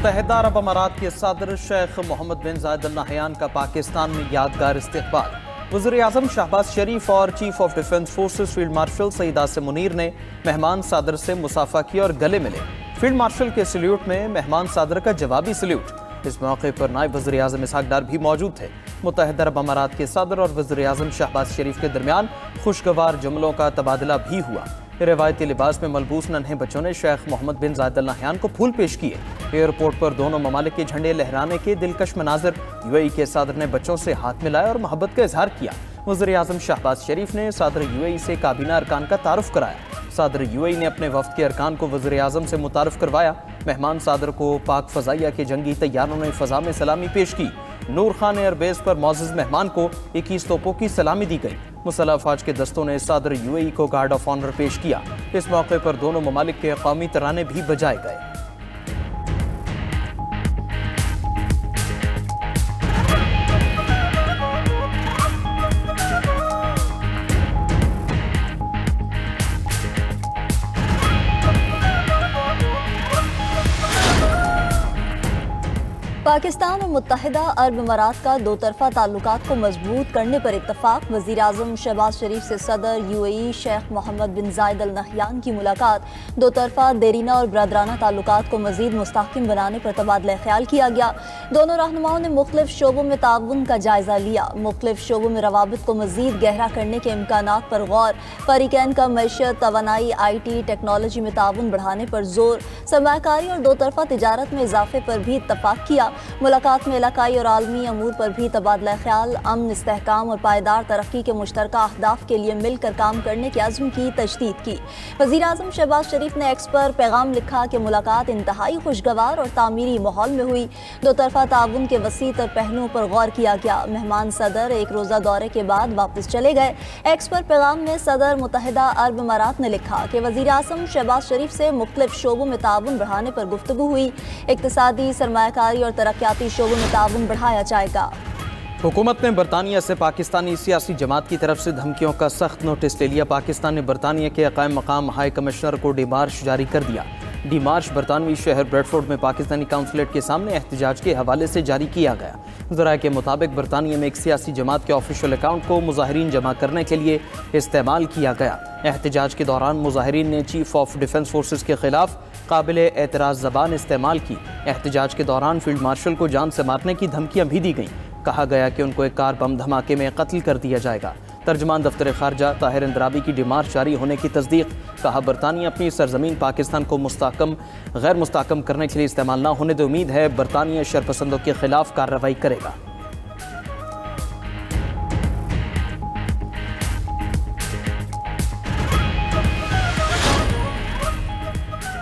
मुत्तहिदा अरब अमारात के सदर शेख मोहम्मद बिन जायद अल नहयान का पाकिस्तान में यादगार इस्तकबाल। वज़ीर-ए-आज़म शहबाज शरीफ और chief of defence forces field marshal Syed Asim Munir ने मेहमान सदर से मुसाफा किया और गले मिले। फील्ड मार्शल के सल्यूट में मेहमान सदर का जवाबी सल्यूट। इस मौके पर नायब वज़ीर-ए-आज़म इसहाक डार भी मौजूद थे। मुत्तहिदा अरब अमारात के सदर और वज़ीर-ए-आज़म शहबाज शरीफ के दरमियान खुशगवार जुमलों का तबादला भी हुआ। रिवायती लिबास में मलबूस नन्हे बच्चों ने शेख मोहम्मद बिन जायद अल नहयान को फूल पेश किए। एयरपोर्ट पर दोनों ममालिक के झंडे लहराने के दिलकश मनाजिर। यूएई के सदर ने बच्चों से हाथ मिलाया और मोहब्बत का इजहार किया। वज़ीर-ए-आज़म शहबाज शरीफ ने सदर यूएई से काबीना अरकान का तारुफ कराया। सदर यूएई ने अपने वफ्द के अरकान को वज़ीर-ए-आज़म से मुतारफ करवाया। मेहमान सदर को पाक फ़ज़ाइया के जंगी तैयारों ने फ़ज़ा में सलामी पेश की। नूर खान एयरबेस पर मौजूद मेहमान को 21 तोपों की सलामी दी गई। मुसल्लह अफवाज के दस्तों ने सदर यूएई को गार्ड ऑफ ऑनर पेश किया। इस मौके पर दोनों ममालिक के कौमी तराने भी बजाए गए। पाकिस्तान और मुत्तहिदा अरब अमारात का दो तरफा ताल्लुकात को मजबूत करने पर इत्तफाक। वज़ीर-ए-आज़म शहबाज शरीफ से सदर यूएई शेख मोहम्मद बिन जायद अल नहयान की मुलाकात। दो तरफा देरीना और ब्रदराना ताल्लुकात को मज़ीद मुस्तहकम बनाने पर तबादला ख्याल किया गया। दोनों रहनुमाओं ने मुख्तलिफ शोबों में ताउन का जायजा लिया। मुख्तलिफ शोबों में रवाबित को मज़ीद गहरा करने के इम्कानात पर गौर। फरीकैन का मैशत, तवानाई, IT, टेक्नोलॉजी में ताउन बढ़ाने पर जोर। सरमायाकारी और दो तरफा तिजारत में इजाफे पर भी इत्तफाक किया। मुलाकात में इलाकाई और आलमी अमूर पर भी तबादला ख्याल। अमन, इस्तेहकाम और पायदार तरक्की के मुश्तरका अहदाफ के लिए मिलकर काम करने के अज़्म की तजदीद की। वज़ीर-ए-आज़म शहबाज शरीफ ने एक्स पर पैगाम लिखा कि मुलाकात इंतहाई खुशगवार और तामीरी माहौल में हुई। दो तरफा ताउन के वसी तर पहलुओं पर गौर किया गया। मेहमान सदर एक रोज़ा दौरे के बाद वापस चले गए। एक्स पर पैगाम में सदर मुत्तहिदा अरब अमारात ने लिखा कि वज़ीर-ए-आज़म शहबाज शरीफ से मुख्तलिफ शोबों में ताउन बढ़ाने पर गुफ्तगू हुई। इक्तिसादी, सरमायाकारी और तरक्याती शोबों में ताउन बढ़ाया जाएगा। हुकूमत ने बरतानिया से पाकिस्तानी सियासी जमात की तरफ से धमकियों का सख्त नोटिस ले लिया। पाकिस्तान ने बरतानिया के कायम मकाम हाई कमिश्नर को डिमार्श जारी कर दिया। डिमार्श बरतानवी शहर ब्रेडफोर्ड में पाकिस्तानी काउंसलेट के सामने एहतजाज के हवाले से जारी किया गया। ज़राए के मुताबिक बरतानिया में एक सियासी जमात के ऑफिशियल अकाउंट को मुजाहिरीन जमा करने के लिए इस्तेमाल किया गया। एहतजाज के दौरान मुजाहिरीन ने चीफ ऑफ डिफेंस फोर्सेस के खिलाफ काबिल एतराज़ ज़बान इस्तेमाल की। एहतजाज के दौरान फील्ड मार्शल को जान से मारने की धमकियाँ भी दी गईं। कहा गया कि उनको एक कार बम धमाके में कत्ल कर दिया जाएगा। तर्जमान दफ्तर खारजा ताहिर इंदराबी की डिमार्श जारी होने की तस्दीक। कहा, बरतानिया अपनी सरजमीन पाकिस्तान को गैर मुस्तहकम करने के लिए इस्तेमाल न होने की उम्मीद है। बरतानिया शरपसंदों के खिलाफ कार्रवाई करेगा।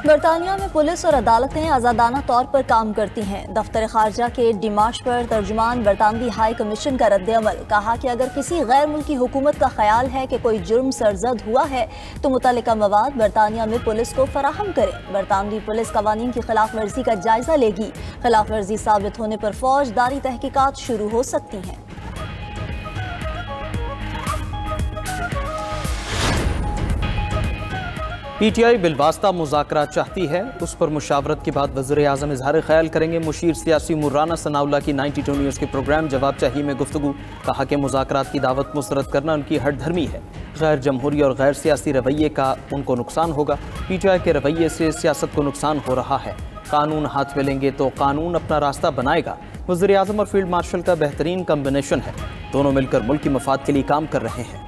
बरतानिया में पुलिस और अदालतें आज़ादाना तौर पर काम करती हैं। दफ्तर खारजा के डिमार्श पर तर्जुमान बरतानवी हाई कमीशन का रद्द-ए-अमल। कहा कि अगर किसी गैर मुल्की हुकूमत का ख्याल है कि कोई जुर्म सरजद हुआ है तो मुतल्लिका मवाद बरतानिया में पुलिस को फराहम करें। बरतानवी पुलिस कवानीन की खिलाफ वर्जी का जायजा लेगी। खिलाफ वर्जी साबित होने पर फौजदारी तहकीकात शुरू हो सकती हैं। PTI बिलवास्ता मुज़ाकरा चाहती है, उस पर मुशावरत के बाद वज़ीर-ए-आज़म इज़हार ख्याल करेंगे। मुशीर सियासी मुर्राना सनाउल्लाह की 92 न्यूज़ के प्रोग्राम जवाब चाहिए में गुफ्तगू। कहा कि मुज़ाकरात की दावत मुस्तरद करना उनकी हट धर्मी है। गैर जमहूरी और गैर सियासी रवैये का उनको नुकसान होगा। PTI के रवैये से सियासत को नुकसान हो रहा है। कानून हाथ में लेंगे तो कानून अपना रास्ता बनाएगा। वज़ीर-ए-आज़म और फील्ड मार्शल का बेहतरीन कम्बिनेशन है। दोनों मिलकर मुल्क की मफाद के लिए काम कर रहे हैं।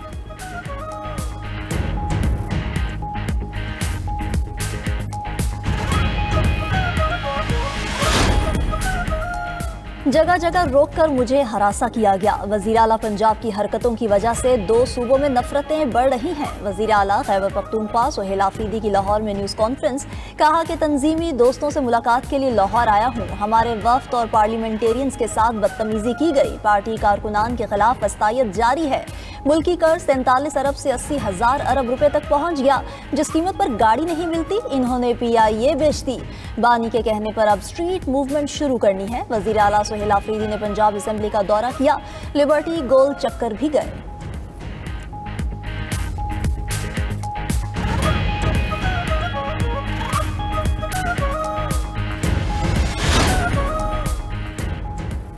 जगह जगह रोककर मुझे हरासा किया गया। वज़ीर आला पंजाब की हरकतों की वजह से दो सूबों में नफरतें बढ़ रही हैं। वज़ीर आला खैबर पख्तूनख्वा सुहेल आफरीदी की लाहौर में न्यूज़ कॉन्फ्रेंस। कहा कि तंजीमी दोस्तों से मुलाकात के लिए लाहौर आया हूँ। हमारे वफ्द और पार्लियामेंटेरियंस के साथ बदतमीजी की गई। पार्टी कारकुनान के खिलाफ वस्तायत जारी है। मुल्की कर्ज 43 अरब से 80,000 अरब रुपए तक पहुँच गया। जिस कीमत पर गाड़ी नहीं मिलती इन्होंने PIA बेच दी। बानी के कहने पर अब स्ट्रीट मूवमेंट शुरू करनी है। वज़ीर आला सुहेल आफरीदी ने पंजाब असेंबली का दौरा किया। लिबर्टी गोल चक्कर भी गए।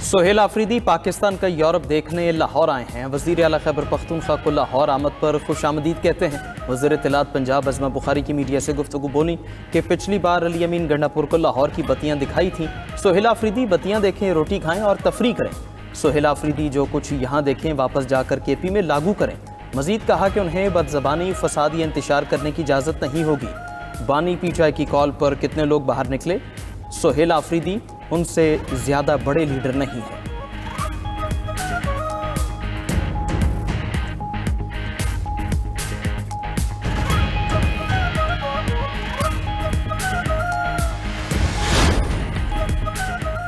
सोहेल आफरीदी पाकिस्तान का यूरोप देखने लाहौर आए हैं। वज़ीर आला खैबर पख्तूनख्वा को लाहौर आमद पर खुशामदीद कहते हैं। वज़ीर इत्तलात पंजाब अज़मा बुखारी की मीडिया से गुफ्तगू बोली कि पिछली बार अली अमीन गंडापुर को लाहौर की बत्तियां दिखाई थीं। सोहेल आफरीदी बत्तियां देखें, रोटी खाएं और तफरी करें। सोहेल आफरीदी जो कुछ यहाँ देखें वापस जाकर KP में लागू करें। मजीद कहा कि उन्हें बदज़बानी, फसाद या इंतशार करने की इजाज़त नहीं होगी। बानी PTI की कॉल पर कितने लोग बाहर निकले? सोहेल आफरीदी उनसे ज्यादा बड़े लीडर नहीं है।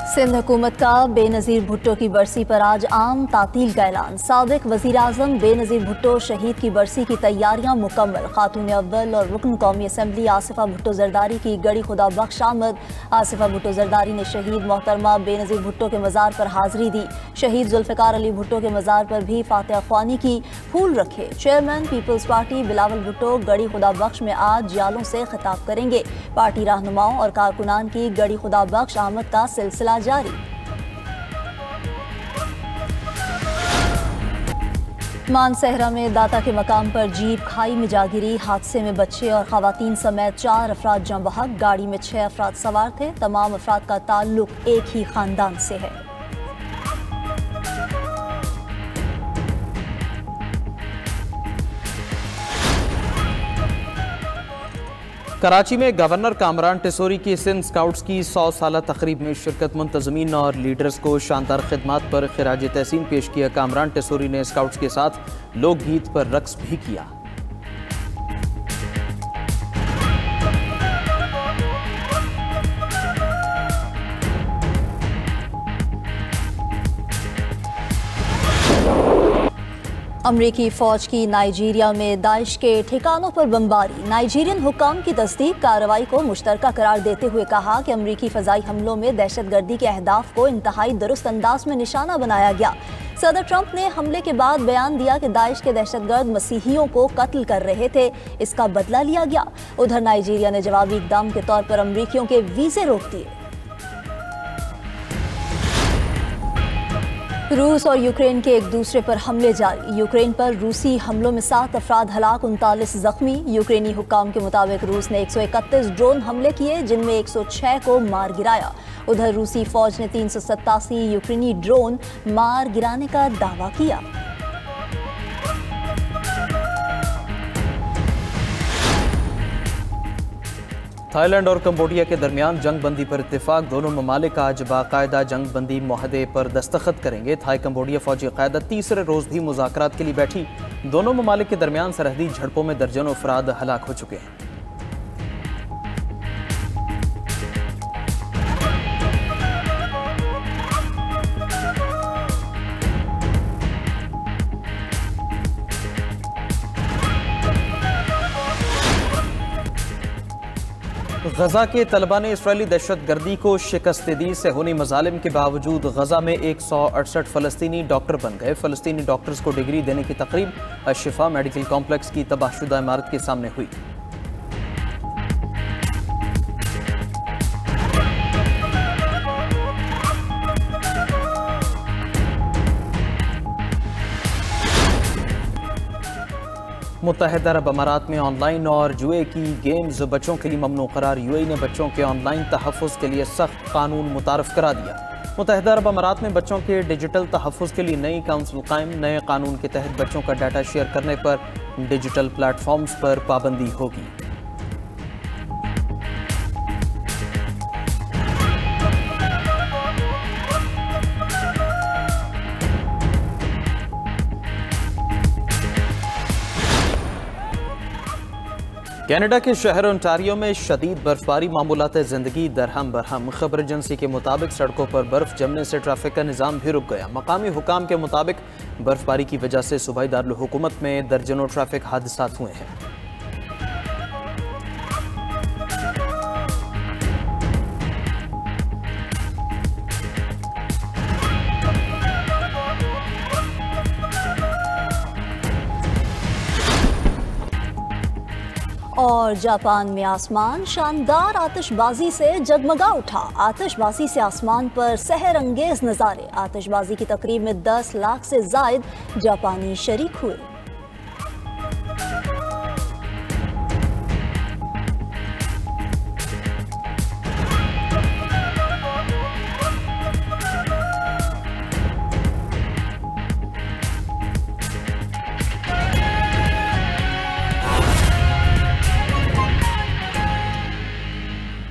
सिंध हुकूमत का बेनज़ीर भुट्टो की बरसी पर आज आम तातील का ऐलान। साबिक वज़ीर आज़म बेनज़ीर भुट्टो शहीद की बरसी की तैयारियां मुकम्मल। खातून अव्वल और रुकन कौमी असम्बली आसिफा भुट्टो जरदारी की गड़ी खुदा बख्श आमद। आसिफा भुट्टो जरदारी ने शहीद मोहतरमा बेनज़ीर भुट्टो के मज़ार पर हाज़री दी। शहीद जुल्फ़िकार अली भुट्टो के मज़ार पर भी फातिहा ख्वानी की, फूल रखे। चेयरमैन पीपल्स पार्टी बिलावल भुट्टो गड़ी खुदा बख्श में आज जालों से खिताब करेंगे। पार्टी रहनुमाओं और कारकुनान की गड़ी खुदा बख्श आमद का सिलसिला जारी। मानसहरा में दाता के मकाम पर जीप खाई में जा गिरी। हादसे में बच्चे और खवातीन समेत 4 अफराद जाँ बहक। गाड़ी में 6 अफराद सवार थे। तमाम अफराद का ताल्लुक एक ही खानदान से है। कराची में गवर्नर कामरान टेसोरी की सिंध स्काउट्स की 100 साला तकरीब में शिरकत। मुंतज़मीन और लीडर्स को शानदार खिदमात पर खिराज तहसीन पेश किया। कामरान टेसोरी ने स्काउट्स के साथ लोकगीत पर रक्स भी किया। अमरीकी फौज की नाइजीरिया में दाइश के ठिकानों पर बमबारी। नाइजीरियन हुक्काम की तस्दीक कार्रवाई को मुश्तरका करार देते हुए कहा कि अमरीकी फ़ज़ाई हमलों में दहशतगर्दी के अहदाफ को इंतहाई दुरुस्त अंदाज में निशाना बनाया गया। सदर ट्रंप ने हमले के बाद बयान दिया कि दाइश के दहशतगर्द मसीहियों को कत्ल कर रहे थे, इसका बदला लिया गया। उधर नाइजीरिया ने जवाबी इक़दाम के तौर पर अमरीकियों के वीज़े रोक दिए। रूस और यूक्रेन के एक दूसरे पर हमले जारी। यूक्रेन पर रूसी हमलों में 7 अफराद हलाक, 39 जख्मी। यूक्रेनी हुक्काम के मुताबिक रूस ने 131 ड्रोन हमले किए, जिनमें 106 को मार गिराया। उधर रूसी फौज ने 387 यूक्रेनी ड्रोन मार गिराने का दावा किया। थाईलैंड और कंबोडिया के दरमियान जंग बंदी पर इत्तेफाक। दोनों ममालिक आज बाकायदा जंग बंदी मुआहदे पर दस्तखत करेंगे। थाई कंबोडिया फौजी क़यादत तीसरे रोज़ भी मुज़ाकरात के लिए बैठी। दोनों ममालिक के दरमियान सरहदी झड़पों में दर्जनों अफराद हलाक हो चुके हैं। गजा के तलबा ने इसराइली दहशतगर्दी को शिकस्त दी। सेहूनी मजालिम के बावजूद गजा में 168 फ़लस्तीनी डॉक्टर बन गए। फ़लस्तीनी डॉक्टर्स को डिग्री देने की तकरीब अशिफा मेडिकल कॉम्प्लेक्स की तबाहशुदा इमारत के सामने हुई। मुत्तहिदा अरब अमारात में ऑनलाइन और जुए की गेम्स बच्चों के लिए ममनू करार। UAE ने बच्चों के ऑनलाइन तहफ़्फ़ुज़ के लिए सख्त कानून मुतारफ़ करा दिया। मुत्तहिदा अरब अमारात में बच्चों के डिजिटल तहफ़्फ़ुज़ के लिए नई काउंसिल कायम। नए कानून के तहत बच्चों का डाटा शेयर करने पर डिजिटल प्लेटफॉर्म्स पर पाबंदी होगी। कनाडा के शहर ओंटारियो में शदीद बर्फबारी मामूलात ज़िंदगी दरहम बरहम। खबर एजेंसी के मुताबिक सड़कों पर बर्फ जमने से ट्रैफिक का निज़ाम भी रुक गया। मकामी हुकाम के मुताबिक बर्फबारी की वजह से सूबाई दारुल हुकूमत में दर्जनों ट्रैफिक हादसात हुए हैं। और और जापान में आसमान शानदार आतिशबाजी से जगमगा उठा। आतिशबाजी से आसमान पर सहर अंगेज नज़ारे। आतिशबाजी की तकरीब में 10 लाख से जायद जापानी शरीक हुए।